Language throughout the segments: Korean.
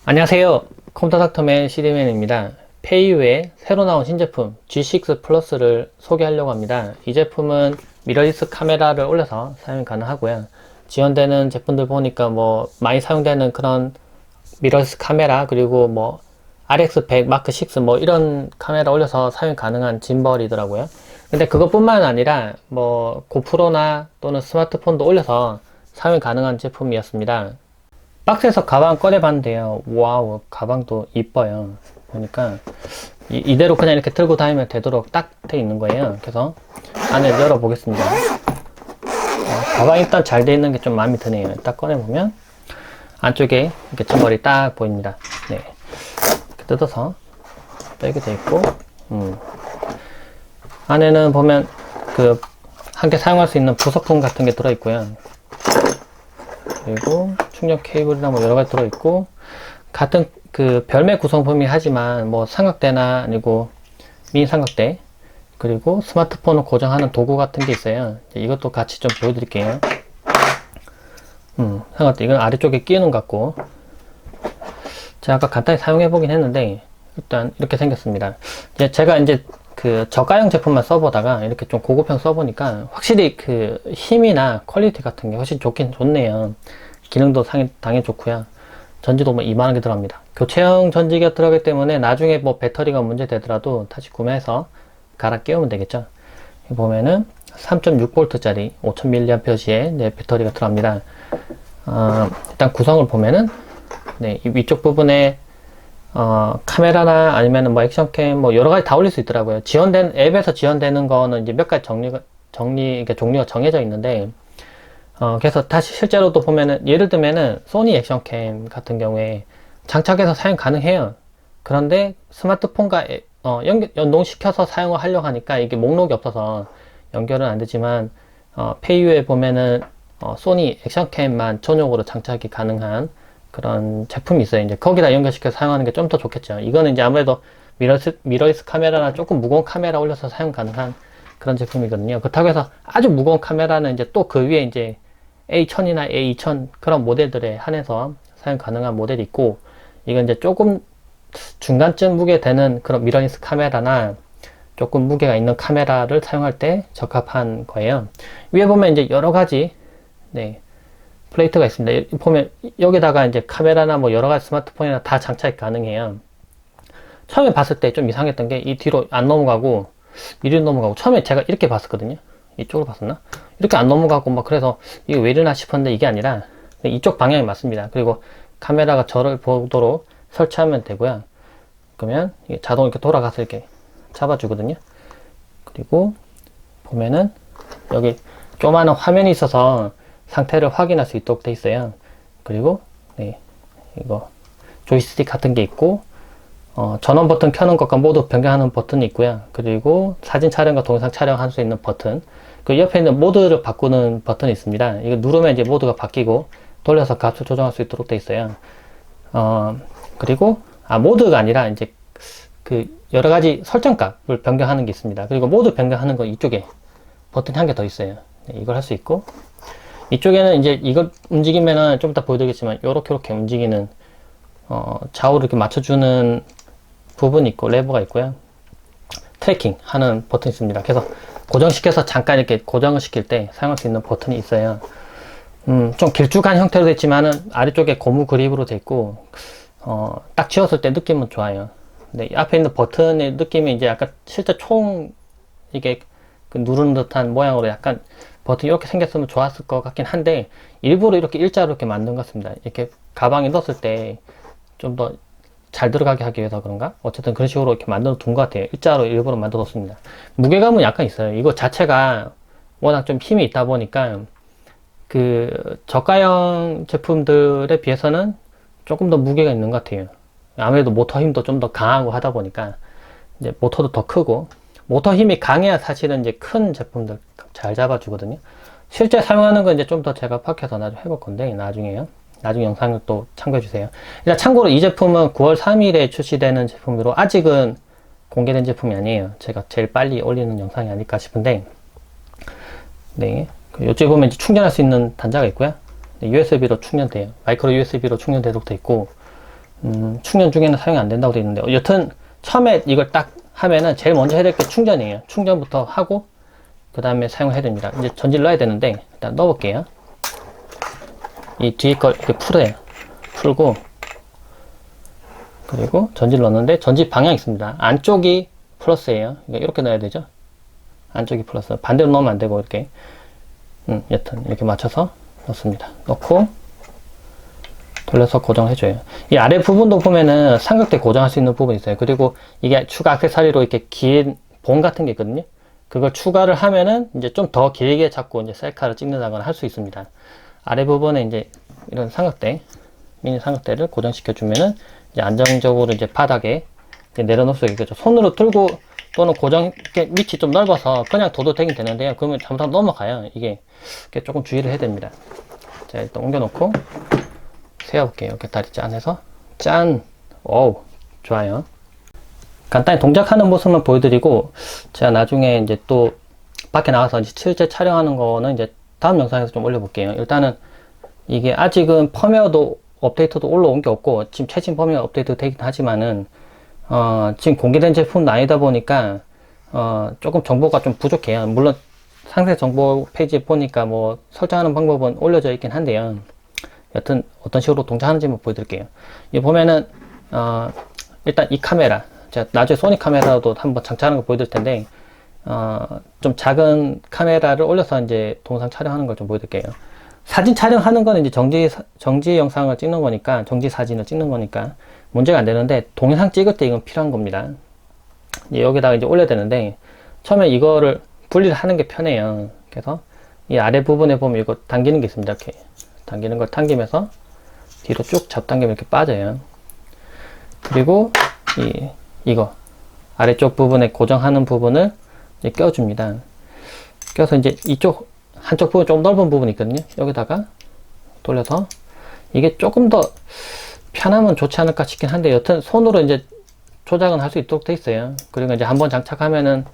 안녕하세요. 컴퓨터닥터맨 CD맨입니다. 페이유의 새로 나온 신제품 G6 플러스를 소개하려고 합니다. 이 제품은 미러리스 카메라를 올려서 사용이 가능하고요. 지원되는 제품들 보니까 많이 사용되는 그런 미러리스 카메라, 그리고 RX100 마크 6 이런 카메라 올려서 사용 가능한 짐벌이더라고요. 근데 그것뿐만 아니라 고프로나 또는 스마트폰도 올려서 사용 가능한 제품이었습니다. 박스에서 가방 꺼내봤는데요. 와우, 가방도 이뻐요. 보니까 이대로 그냥 이렇게 들고 다니면 되도록 딱 돼 있는 거예요. 그래서 안을 열어보겠습니다. 가방 일단 잘 돼 있는 게 좀 마음에 드네요. 딱 꺼내보면 안쪽에 이렇게 짐벌이 딱 보입니다. 네, 이렇게 뜯어서 빼게 돼 있고, 안에는 보면 함께 사용할 수 있는 부속품 같은 게 들어있고요. 그리고 충전 케이블이나 여러 가지 들어있고, 같은 별매 구성품이 하지만 삼각대나 아니고 미니 삼각대, 그리고 스마트폰을 고정하는 도구 같은 게 있어요. 이것도 같이 좀 보여드릴게요. 삼각대, 이건 아래쪽에 끼우는 것 같고, 제가 아까 간단히 사용해 보긴 했는데 일단 이렇게 생겼습니다. 제가 이제 저가형 제품만 써보다가 이렇게 좀 고급형 써보니까 확실히 힘이나 퀄리티 같은 게 훨씬 좋긴 좋네요. 기능도 당연히 좋고요. 전지도 2만원 개 들어갑니다. 교체형 전지가 들어가기 때문에 나중에 배터리가 문제 되더라도 다시 구매해서 갈아 끼우면 되겠죠. 보면은 3.6V 짜리 5000mAh의 배터리가 들어갑니다. 일단 구성을 보면은 이 위쪽 부분에 카메라나 아니면 액션캠 여러 가지 다 올릴 수 있더라고요. 앱에서 지원되는 거는 이제 몇 가지 종류가 정해져 있는데, 그래서 다시 실제로도 보면은, 예를 들면은 소니 액션캠 같은 경우에 장착해서 사용 가능해요. 그런데 스마트폰과 연동시켜서 사용을 하려고 하니까 이게 목록이 없어서 연결은 안 되지만, 페이유에 보면은 소니 액션캠만 전용으로 장착이 가능한 그런 제품이 있어요. 이제 거기다 연결시켜서 사용하는 게 좀 더 좋겠죠. 이거는 이제 아무래도 미러리스 카메라나 조금 무거운 카메라 올려서 사용 가능한 그런 제품이거든요. 그렇다고 해서 아주 무거운 카메라는 이제 또 그 위에 이제 A1000이나 A2000 그런 모델들에 한해서 사용 가능한 모델이 있고, 이건 이제 조금 중간쯤 무게 되는 그런 미러리스 카메라나 조금 무게가 있는 카메라를 사용할 때 적합한 거예요. 위에 보면 이제 여러 가지 플레이트가 있습니다. 보면 여기다가 이제 카메라나 여러 가지 스마트폰이나 다 장착이 가능해요. 처음에 봤을 때 좀 이상했던 게 이 뒤로 안 넘어가고 이리로 넘어가고, 처음에 제가 이렇게 봤었거든요. 이쪽으로 봤었나? 이렇게 안 넘어가고 그래서 이게 왜 이러나 싶었는데 이게 아니라 이쪽 방향이 맞습니다. 그리고 카메라가 저를 보도록 설치하면 되고요. 그러면 이게 자동 이렇게 돌아가서 이렇게 잡아주거든요. 그리고 보면은 여기 조그마한 화면이 있어서 상태를 확인할 수 있도록 돼 있어요. 그리고 이거 조이스틱 같은 게 있고, 전원 버튼 켜는 것과 모드 변경하는 버튼이 있고요. 그리고 사진 촬영과 동영상 촬영할 수 있는 버튼, 그 옆에 있는 모드를 바꾸는 버튼이 있습니다. 이거 누르면 이제 모드가 바뀌고 돌려서 값을 조정할 수 있도록 돼 있어요. 그리고 모드가 아니라 이제 여러 가지 설정값을 변경하는 게 있습니다. 그리고 모드 변경하는 거 이쪽에 버튼이 한 개 더 있어요. 이걸 할 수 있고, 이쪽에는 이제 이걸 움직이면은 좀 이따 보여드리겠지만 요렇게 움직이는 좌우를 이렇게 맞춰주는 부분이 있고 레버가 있고요. 트래킹 하는 버튼이 있습니다. 그래서 고정시켜서 잠깐 이렇게 고정을 시킬 때 사용할 수 있는 버튼이 있어요. 좀 길쭉한 형태로 되어 있지만은 아래쪽에 고무 그립으로 되어 있고, 딱 쥐었을 때 느낌은 좋아요. 근데 이 앞에 있는 버튼의 느낌이 이제 약간 실제 총 이게 누르는 듯한 모양으로 약간 버튼이 이렇게 생겼으면 좋았을 것 같긴 한데, 일부러 이렇게 일자로 이렇게 만든 것 같습니다. 이렇게 가방에 넣었을 때 좀 더 잘 들어가게 하기 위해서 그런가? 어쨌든 그런 식으로 이렇게 만들어 둔 것 같아요. 일자로 일부러 만들어 뒀습니다. 무게감은 약간 있어요. 이거 자체가 워낙 좀 힘이 있다 보니까 저가형 제품들에 비해서는 조금 더 무게가 있는 것 같아요. 아무래도 모터 힘도 좀 더 강하고 하다 보니까 이제 모터도 더 크고, 모터 힘이 강해야 사실은 이제 큰 제품들 잘 잡아주거든요. 실제 사용하는 건 이제 좀 더 제가 밖에서 나중에 해볼 건데, 나중에 영상을 또 참고해주세요. 일단 참고로 이 제품은 9월 3일에 출시되는 제품으로 아직은 공개된 제품이 아니에요. 제가 제일 빨리 올리는 영상이 아닐까 싶은데, 이쪽에 보면 이제 충전할 수 있는 단자가 있고요. USB로 충전돼요. 마이크로 USB로 충전되도록 돼 있고, 충전 중에는 사용이 안 된다고 되어 있는데, 여튼 처음에 이걸 딱 하면은 제일 먼저 해야 될 게 충전이에요. 충전부터 하고 그 다음에 사용을 해야 됩니다. 이제 전지를 넣어야 되는데 일단 넣어볼게요. 이 뒤에 걸 이렇게 풀고, 그리고 전지를 넣었는데 전지 방향이 있습니다. 안쪽이 플러스예요. 이렇게 넣어야 되죠. 안쪽이 플러스. 반대로 넣으면 안 되고 이렇게 여튼 이렇게 맞춰서 넣습니다. 넣고 돌려서 고정해줘요. 이 아래 부분도 보면은 삼각대 고정할 수 있는 부분이 있어요. 그리고 이게 추가 액세서리로 이렇게 긴 봉 같은 게 있거든요. 그걸 추가를 하면은 이제 좀 더 길게 잡고 이제 셀카를 찍는다거나 할 수 있습니다. 아래 부분에 이제 이런 삼각대, 미니 삼각대를 고정시켜 주면은 이제 안정적으로 이제 바닥에 이제 내려놓을 수 있겠죠. 손으로 들고 또는 고정 밑이 좀 넓어서 그냥 둬도 되긴 되는데요. 그러면 잘못하면 넘어가요. 이게 조금 주의를 해야 됩니다. 자, 일단 옮겨놓고 세워볼게요. 이렇게 다리 짠 해서 짠. 어우, 좋아요. 간단히 동작하는 모습만 보여드리고 제가 나중에 이제 또 밖에 나가서 이제 실제 촬영하는 거는 이제 다음 영상에서 좀 올려볼게요. 일단은 이게 아직은 펌웨어도 업데이트도 올라온 게 없고 지금 최신 펌웨어 업데이트 되긴 하지만은 지금 공개된 제품은 아니다 보니까 조금 정보가 좀 부족해요. 물론 상세 정보 페이지에 보니까 뭐 설정하는 방법은 올려져 있긴 한데요. 여튼 어떤 식으로 동작하는지 한번 보여드릴게요. 여기 보면은 일단 이 카메라, 제가 나중에 소니 카메라도 한번 장착하는 거 보여드릴 텐데 좀 작은 카메라를 올려서 이제 동영상 촬영하는 걸 좀 보여드릴게요. 사진 촬영하는 거는 이제 정지 영상을 찍는 거니까, 정지 사진을 찍는 거니까 문제가 안 되는데 동영상 찍을 때 이건 필요한 겁니다. 여기다가 이제 올려야 되는데 처음에 이거를 분리를 하는 게 편해요. 그래서 이 아래 부분에 보면 이거 당기는 게 있습니다. 이렇게 당기는 걸 당기면서 뒤로 쭉 잡당기면 이렇게 빠져요. 그리고 이거 아래쪽 부분에 고정하는 부분을 이제 껴줍니다. 껴서 이제 이쪽 한쪽 부분 좀 넓은 부분이 있거든요. 여기다가 돌려서 이게 조금 더 편하면 좋지 않을까 싶긴 한데 여튼 손으로 이제 조작은 할 수 있도록 돼 있어요. 그리고 이제 한번 장착하면은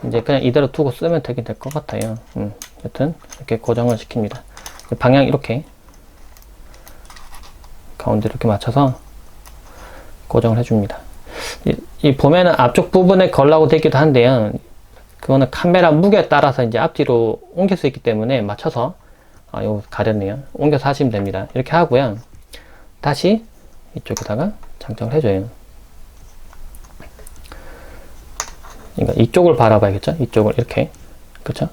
이제 그냥 이대로 두고 쓰면 되긴 될 것 같아요. 여튼 이렇게 고정을 시킵니다. 방향 이렇게 가운데 이렇게 맞춰서 고정을 해줍니다. 이 보면은 앞쪽 부분에 걸라고 되기도 한데요. 그거는 카메라 무게에 따라서 이제 앞뒤로 옮길 수 있기 때문에 맞춰서 요거 가렸네요. 옮겨서 하시면 됩니다. 이렇게 하고요. 다시 이쪽에다가 장착을 해줘요. 그러니까 이쪽을 바라봐야겠죠? 이쪽을 이렇게. 그쵸?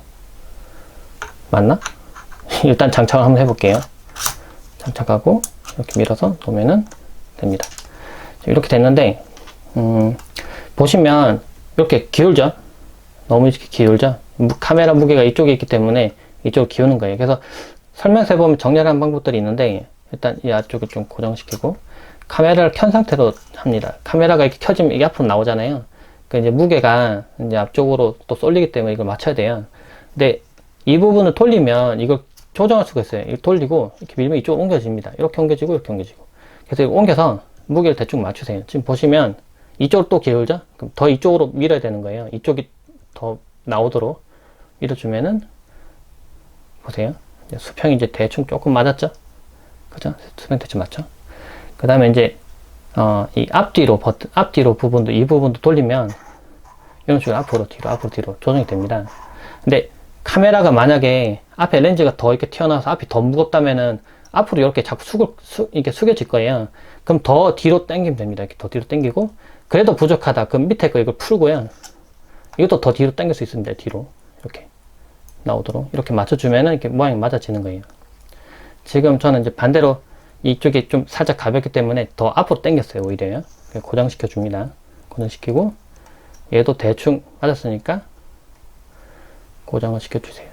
맞나? 일단 장착을 한번 해볼게요. 장착하고 이렇게 밀어서 놓으면 됩니다. 이렇게 됐는데 보시면 이렇게 기울죠? 너무 이렇게 기울죠? 카메라 무게가 이쪽에 있기 때문에 이쪽을 기우는 거예요. 그래서 설명서에 보면 정렬하는 방법들이 있는데 일단 이 앞쪽을 좀 고정시키고 카메라를 켠 상태로 합니다. 카메라가 이렇게 켜지면 이게 앞으로 나오잖아요. 그 이제 무게가 이제 앞쪽으로 또 쏠리기 때문에 이걸 맞춰야 돼요. 근데 이 부분을 돌리면 이걸 조정할 수가 있어요. 이걸 돌리고 이렇게 밀면 이쪽으로 옮겨집니다. 이렇게 옮겨지고 이렇게 옮겨지고. 그래서 이거 옮겨서 무게를 대충 맞추세요. 지금 보시면 이쪽으로 또 기울죠? 그럼 더 이쪽으로 밀어야 되는 거예요. 이쪽이 더 나오도록 밀어주면은 보세요. 수평이 이제 대충 조금 맞았죠? 그죠? 수평 대충 맞죠? 그 다음에 이제 이 앞뒤로 부분도 이 부분도 돌리면 이런 식으로 앞으로 뒤로 조정이 됩니다. 근데 카메라가 만약에 앞에 렌즈가 더 이렇게 튀어나와서 앞이 더 무겁다면은 앞으로 이렇게 자꾸 이렇게 숙여질 거예요. 그럼 더 뒤로 당기면 됩니다. 이렇게 더 뒤로 당기고 그래도 부족하다. 그럼 밑에 거 이걸 풀고요. 이것도 더 뒤로 당길 수 있습니다. 뒤로 이렇게 나오도록 이렇게 맞춰주면은 이렇게 모양이 맞아지는 거예요. 지금 저는 이제 반대로 이쪽이 좀 살짝 가볍기 때문에 더 앞으로 당겼어요. 오히려 고정시켜 줍니다. 고정시키고 얘도 대충 맞았으니까 고정을 시켜주세요.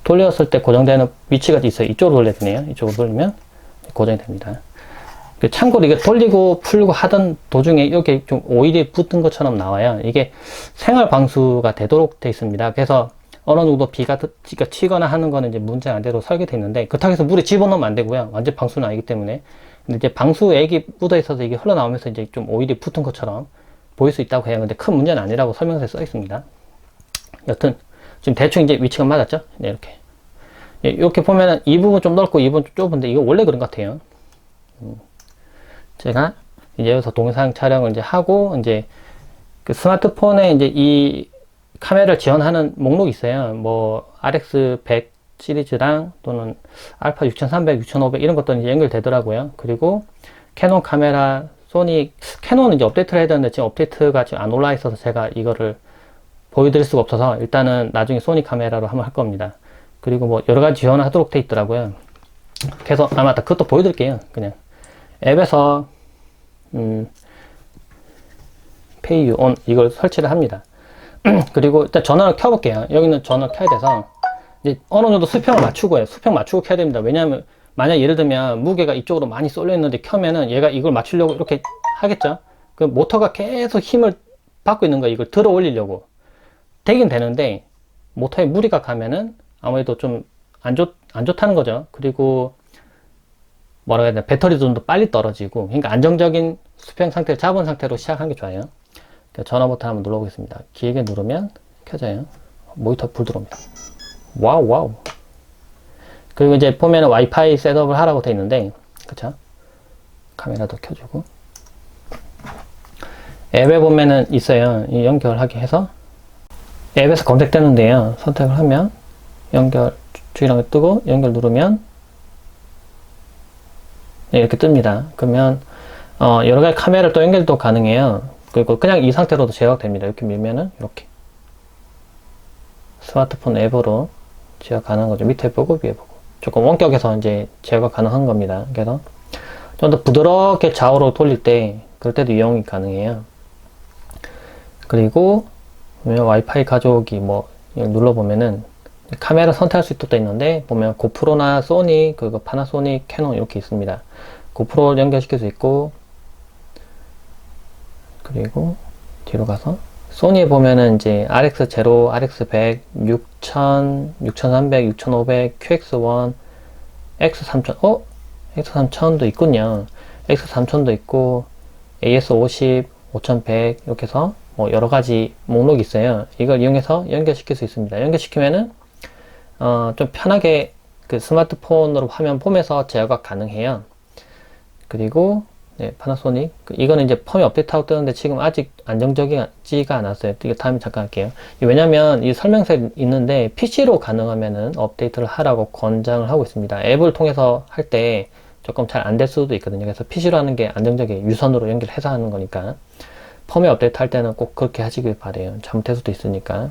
돌렸을 때 고정되는 위치가 있어요. 이쪽으로 돌려야 되네요. 이쪽으로 돌리면 고정이 됩니다. 참고로 이게 돌리고 풀고 하던 도중에 이렇게 좀 오일이 붙은 것처럼 나와요. 이게 생활 방수가 되도록 되어 있습니다. 그래서 어느 정도 비가 치거나 하는 거는 이제 문제가 안 되도록 설계되어 있는데 그렇다고 해서 물에 집어넣으면 안 되고요. 완전 방수는 아니기 때문에. 근데 이제 방수액이 묻어 있어서 이게 흘러나오면서 이제 좀 오일이 붙은 것처럼 보일 수 있다고 해요. 근데 큰 문제는 아니라고 설명서에 써 있습니다. 여튼 지금 대충 이제 위치가 맞았죠? 네, 이렇게. 이렇게 보면은 이 부분 좀 넓고 이 부분 좀 좁은데 이거 원래 그런 것 같아요. 제가 이제 여기서 동영상 촬영을 이제 하고, 이제 그 스마트폰에 이제 이 카메라를 지원하는 목록이 있어요. 뭐, RX100 시리즈랑 또는 알파 6300, 6500 이런 것도 이제 연결되더라고요. 그리고 캐논 카메라, 소니, 캐논은 이제 업데이트를 해야 되는데 지금 업데이트가 지금 안 올라 있어서 제가 이거를 보여드릴 수가 없어서 일단은 나중에 소니 카메라로 한번 할 겁니다. 그리고 뭐 여러 가지 지원을 하도록 돼 있더라고요. 그래서, 아, 맞다. 그것도 보여드릴게요. 그냥 앱에서, Pay You On 이걸 설치를 합니다. 그리고 일단 전원을 켜볼게요. 여기는 전원을 켜야 돼서 이제 어느 정도 수평을 맞추고 해요. 수평 맞추고 켜야 됩니다. 왜냐하면 만약 예를 들면 무게가 이쪽으로 많이 쏠려 있는데 켜면은 얘가 이걸 맞추려고 이렇게 하겠죠. 그 모터가 계속 힘을 받고 있는 거예요. 이걸 들어 올리려고. 되긴 되는데 모터에 무리가 가면은 아무래도 좀 안 좋다는 거죠. 그리고 뭐라 해야 되나, 배터리도 좀 더 빨리 떨어지고. 그러니까 안정적인 수평 상태를 잡은 상태로 시작하는 게 좋아요. 전원 버튼 한번 눌러보겠습니다. 길게 누르면 켜져요. 모니터 불 들어옵니다. 와우 와우. 그리고 이제 보면은 와이파이 셋업을 하라고 돼 있는데, 그쵸? 카메라도 켜주고. 앱에 보면은 있어요. 이 연결하게 해서 앱에서 검색되는데요. 선택을 하면 연결 주의란이 뜨고 연결 누르면 네, 이렇게 뜹니다. 그러면 여러 가지 카메라를 또 연결도 가능해요. 그리고 그냥 이 상태로도 제어됩니다. 이렇게 밀면은 이렇게 스마트폰 앱으로 제어 가능한 거죠. 밑에 보고 위에 보고 조금 원격에서 이제 제어가 가능한 겁니다. 그래서 좀 더 부드럽게 좌우로 돌릴 때 그럴 때도 이용이 가능해요. 그리고 와이파이 가져오기 뭐 눌러보면은 카메라 선택할 수 있도록 있는데, 보면 고프로나 소니, 그리고 파나소닉, 캐논 이렇게 있습니다. 고프로 연결시킬 수 있고, 그리고 뒤로 가서 소니에 보면은 이제 RX0, RX100, 6000, 6300, 6500, QX1, X3000, X3000도 있군요. X3000도 있고, AS50, 5100 이렇게 해서 뭐 여러 가지 목록이 있어요. 이걸 이용해서 연결시킬 수 있습니다. 연결시키면은 좀 편하게 그 스마트폰으로 화면 보면서 제어가 가능해요. 그리고 네, 파나소닉 이거는 이제 펌이 업데이트하고 뜨는데 지금 아직 안정적이지가 않았어요. 이거 다음에 잠깐 할게요. 왜냐면 이 설명서에 있는데 PC로 가능하면은 업데이트를 하라고 권장을 하고 있습니다. 앱을 통해서 할 때 조금 잘 안 될 수도 있거든요. 그래서 PC로 하는 게 안정적이에요. 유선으로 연결해서 하는 거니까. 펌웨어 업데이트 할 때는 꼭 그렇게 하시길 바래요. 잘못될 수도 있으니까.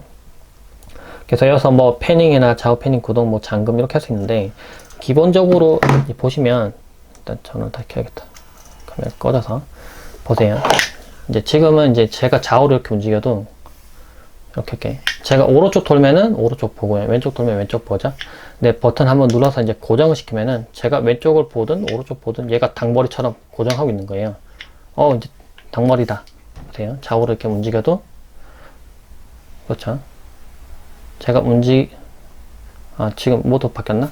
그래서 여기서 뭐 패닝이나 좌우 패닝 구동, 뭐 잠금 이렇게 할 수 있는데, 기본적으로 보시면 일단 전원 다 켜야겠다. 카메라 꺼져서 보세요. 이제 지금은 이제 제가 좌우로 이렇게 움직여도 이렇게 제가 오른쪽 돌면은 오른쪽 보고요. 왼쪽 돌면 왼쪽 보죠. 근데 버튼 한번 눌러서 이제 고정을 시키면은 제가 왼쪽을 보든 오른쪽 보든 얘가 닭머리처럼 고정하고 있는 거예요. 이제 닭머리다. 보세요. 좌우로 이렇게 움직여도 그렇죠. 제가 지금 모드 바뀌었나?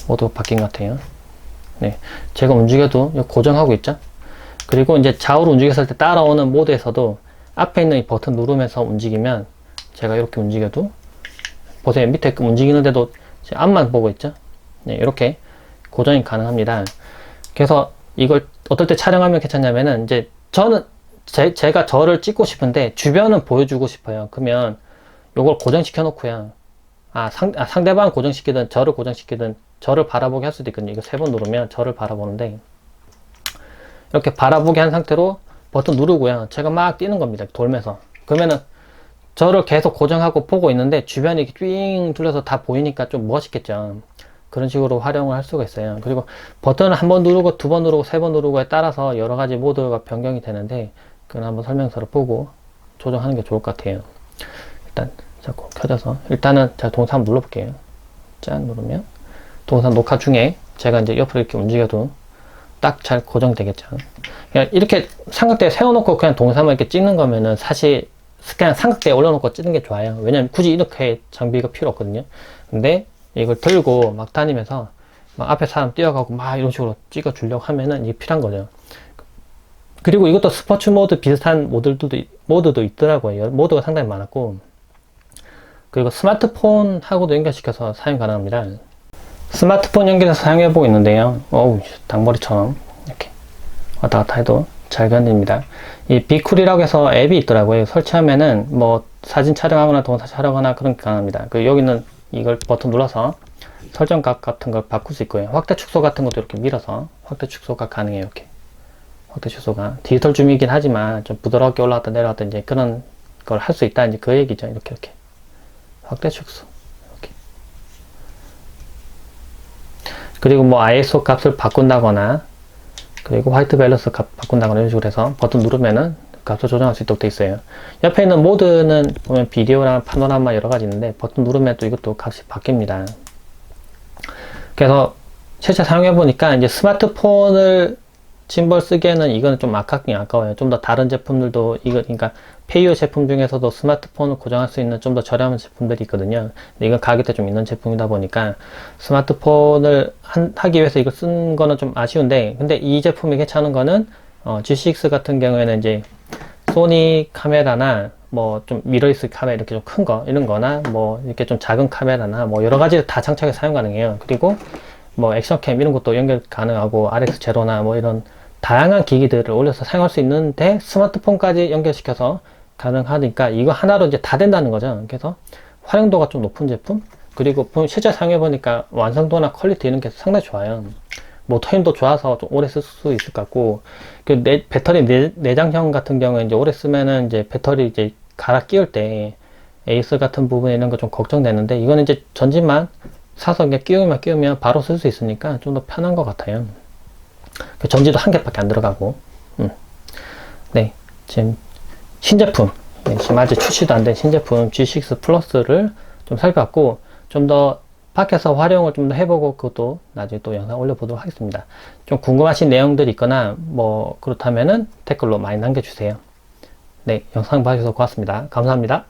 모드 바뀐 것 같아요. 네. 제가 움직여도 고정하고 있죠? 그리고 이제 좌우로 움직였을 때 따라오는 모드에서도 앞에 있는 이 버튼 누르면서 움직이면 제가 이렇게 움직여도 보세요. 밑에 움직이는데도 제 앞만 보고 있죠? 네. 이렇게 고정이 가능합니다. 그래서 이걸 어떨 때 촬영하면 괜찮냐면은 이제 저는 제가 저를 찍고 싶은데 주변은 보여주고 싶어요. 그러면 요걸 고정시켜 놓고요. 상대방 고정시키든 저를 고정시키든 저를 바라보게 할 수도 있거든요. 이거 3번 누르면 저를 바라보는데, 이렇게 바라보게 한 상태로 버튼 누르고요. 제가 막 뛰는 겁니다. 돌면서. 그러면은 저를 계속 고정하고 보고 있는데 주변이 이렇게 삥 둘러서 다 보이니까 좀 멋있겠죠. 그런 식으로 활용을 할 수가 있어요. 그리고 버튼을 한 번 누르고 2번 누르고 3번 누르고에 따라서 여러 가지 모드가 변경이 되는데, 그건 한번 설명서를 보고 조정하는 게 좋을 것 같아요. 일단 자꾸 켜져서 일단은 제가 동영상 한번 눌러볼게요. 짠 누르면 동영상 녹화 중에 제가 이제 옆으로 이렇게 움직여도 딱 잘 고정되겠죠. 그냥 이렇게 삼각대에 세워놓고 그냥 동영상을 이렇게 찍는 거면은 사실 그냥 삼각대에 올려놓고 찍는 게 좋아요. 왜냐면 굳이 이렇게 장비가 필요 없거든요. 근데 이걸 들고 막 다니면서 막 앞에 사람 뛰어가고 막 이런 식으로 찍어 주려고 하면은 이게 필요한 거죠. 그리고 이것도 스포츠 모드 비슷한 모드도 있더라고요. 모드가 상당히 많았고, 그리고 스마트폰하고도 연결시켜서 사용 가능합니다. 스마트폰 연결해서 사용해보고 있는데요. 어우, 닭머리처럼 이렇게 왔다 갔다 해도 잘 견딥니다. 이 비쿨이라고 해서 앱이 있더라고요. 설치하면은 뭐 사진 촬영하거나 동영상 촬영하거나 그런 게 가능합니다. 그 여기는 이걸 버튼 눌러서 설정각 같은 걸 바꿀 수 있고요. 확대 축소 같은 것도 이렇게 밀어서 확대 축소가 가능해요. 이렇게 확대 축소가 디지털 줌이긴 하지만 좀 부드럽게 올라갔다 내려갔다 이제 그런 걸 할 수 있다 이제 그 얘기죠. 이렇게 확대 축소 이렇게. 그리고 뭐 ISO 값을 바꾼다거나 그리고 화이트 밸런스 값 바꾼다거나 이런 식으로 해서 버튼 누르면은 값을 조정할 수 있도록 되어 있어요. 옆에 있는 모드는 보면 비디오랑 파노라마 여러 가지 있는데 버튼 누르면 또 이것도 값이 바뀝니다. 그래서 실제 사용해 보니까 이제 스마트폰을 짐벌 쓰기에는 이거는 좀 아깝긴 아까워요. 좀 더 다른 제품들도 이거 그러니까 페이오 제품 중에서도 스마트폰을 고정할 수 있는 좀 더 저렴한 제품들이 있거든요. 근데 이건 가격대 좀 있는 제품이다 보니까 스마트폰을 하기 위해서 이걸 쓴 거는 좀 아쉬운데, 근데 이 제품이 괜찮은 거는 G6 같은 경우에는 이제 소니 카메라나 뭐 좀 미러리스 카메라 이렇게 좀 큰 거 이런 거나 뭐 이렇게 좀 작은 카메라나 뭐 여러 가지 다 장착해 사용 가능해요. 그리고 뭐 액션캠 이런 것도 연결 가능하고 RX0나 뭐 이런 다양한 기기들을 올려서 사용할 수 있는데 스마트폰까지 연결시켜서 가능하니까 이거 하나로 이제 다 된다는 거죠. 그래서 활용도가 좀 높은 제품, 그리고 실제 사용해 보니까 완성도나 퀄리티 이런 게 상당히 좋아요. 모터 힘도 좋아서 좀 오래 쓸 수 있을 것 같고, 그 배터리 내장형 같은 경우에 이제 오래 쓰면은 이제 배터리 이제 갈아 끼울 때 에이스 같은 부분 이런 거 좀 걱정되는데, 이거는 이제 전지만 사서 그냥 끼우면 바로 쓸 수 있으니까 좀 더 편한 것 같아요. 그 전지도 한 개밖에 안 들어가고. 네, 지금 신제품, 네, 지금 아직 출시도 안 된 신제품 G6 플러스를 좀 살펴봤고, 좀 더 밖에서 활용을 좀 더 해보고 그것도 나중에 또 영상 올려보도록 하겠습니다. 좀 궁금하신 내용들이 있거나 뭐 그렇다면은 댓글로 많이 남겨주세요. 네, 영상 봐주셔서 고맙습니다. 감사합니다.